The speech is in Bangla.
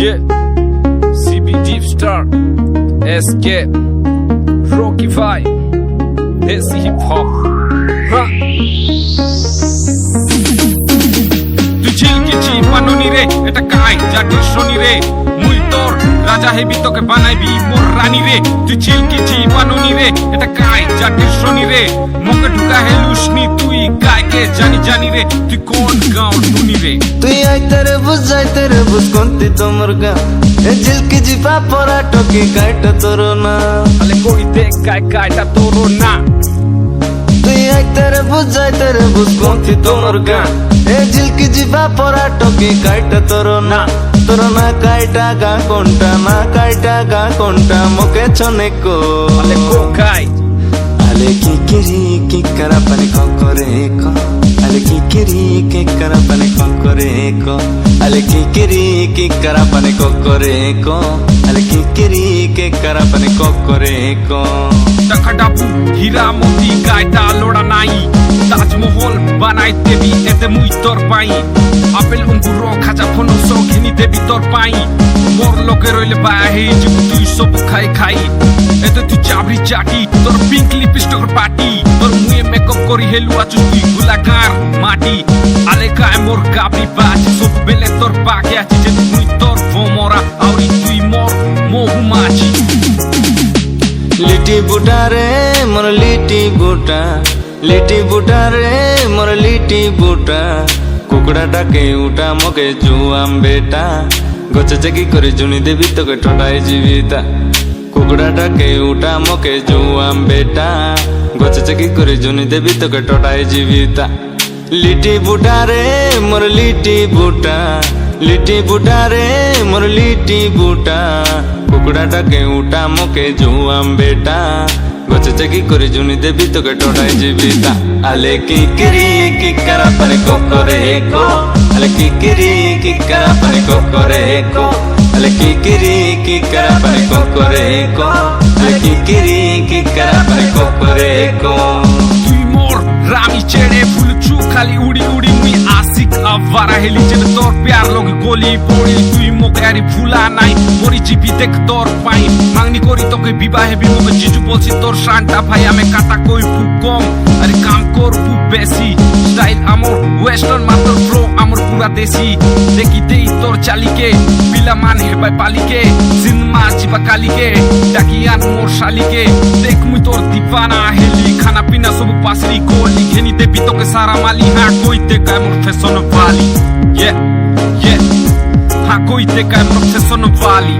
Yeah, CB Deep Star, SK, Rocky Five, Desi Hip Hop. তুই ঝিলকেছি বাননি রে, এটা কাই জাতির শনি রে, মুই তোর রাজা হেবি তোকে বানাইবি মোর রানী রে। তুই ঝিলকেছি বাননি রে, এটা কাই জাতির শনি রে, মুখে ঢুকা হেলুসনি তুই কাইকে জানি জানি রে। তুই কোন গাঁও টুনি রে? তুই আইতে রে বুঝ কোনটি তোমর গা এ ঝিলকেছি পাপরা টকি কাইটা তোর না আলে কইতে কাইটা তোর না। তুই আইতে রে বুঝ কোনটি তোমর গা এ ঝিলকেছি পাপরা টকি কাইটা তোর না কাইটা গা কোনটা মুখে ছনে কো আলে কোকাই আলে কি করা পানি করে কো আলে কি করা পানি করে কো আলে কি করা পানি করে কো আলে কি করা পানি করে কো টাকা ডাবু হীরা মতি গায়টা লোড়া নাই, তাজমহল বানাই দেবি এতে মুই তোর পাই, আপেল অঙ্গুর খাজা ফোনো সৌখিনী দেবি তোর পাই, মোর লোকে রইলে বাহে যাব তুই সব খাই এতে তুই চাবরি চাটি তোর পিঙ্ক লিপস্টিক পাটি, তোর মুয়ে মেকআপ করি হেলু আছু তুই গুলাকার মাটি। আলে কায় মোর গাবি বাজ সব বেলে তোর পাকে আছি যে মুই তোর ভোমরা আউরি তুই মোর মহুমাছি। লিটি বুটা রে মোর লিটি বুটা রে মোর লিটি বুটা কুকুড়া ডাকে উঠা মকে জুয়াম বেটা গছে চেকি করে জুনি দেবি তোকে ঠোঁটায় জীবিতা কুকুড়া ডাকে উঠা মকে জুয়াম বেটা গছে চেকি করে জুনি দেবি তোকে ঠোঁটায় জীবিতা। লিটি বুটা রে মোর লিটি বুটা রে মোর লিটি বুটা কুকুড়া ডাকে উঠা মকে জুয়াম বেটা গছে চেকি করে জুনি দেবি তোকে ঠোঁটায় জীবিতা। আলে কি করা পানি করে কো আলে কি করা পানি করে কো আলে কি করা পানি করে কো আলে কি করা পানি করে কো। তুই মোর রামি চেড়ে ফুলছু খালি উড়ি মুই আশিক আভারা হেলি যেন তোর প্যার লগে গলি পড়ি, তুই মোকে আরে ভুলা নাই মরি জিবি দেখ তোর পাই, মাংনি করি তোকে বিবাহে বিমুখে জিজু বলছি তোর শানটা ভাই আমি কাটা কই খুব কম আরে কাম কর খুব বেশি, স্টাইল আমর ওয়েস্টার্ন মাত্র ফ্লো আমর পুরা দেশি, দেখি দেই তোর চালিকে পিলা মান হেবাই পালিকে সিনেমা চিবা কালিকে ডাকিয়ান মোর শালিকে, দেখ মুই তোর দিবানা হেলি খানা পিনা সব পাসরি কোলি ঘেনি দেবি তোকে সারা মালি। হ্যাঁ কইতে কায় মোর ফ্যাশন ভালি, হ্যাঁ কইতে কায় মোর ফ্যাশন ভালি।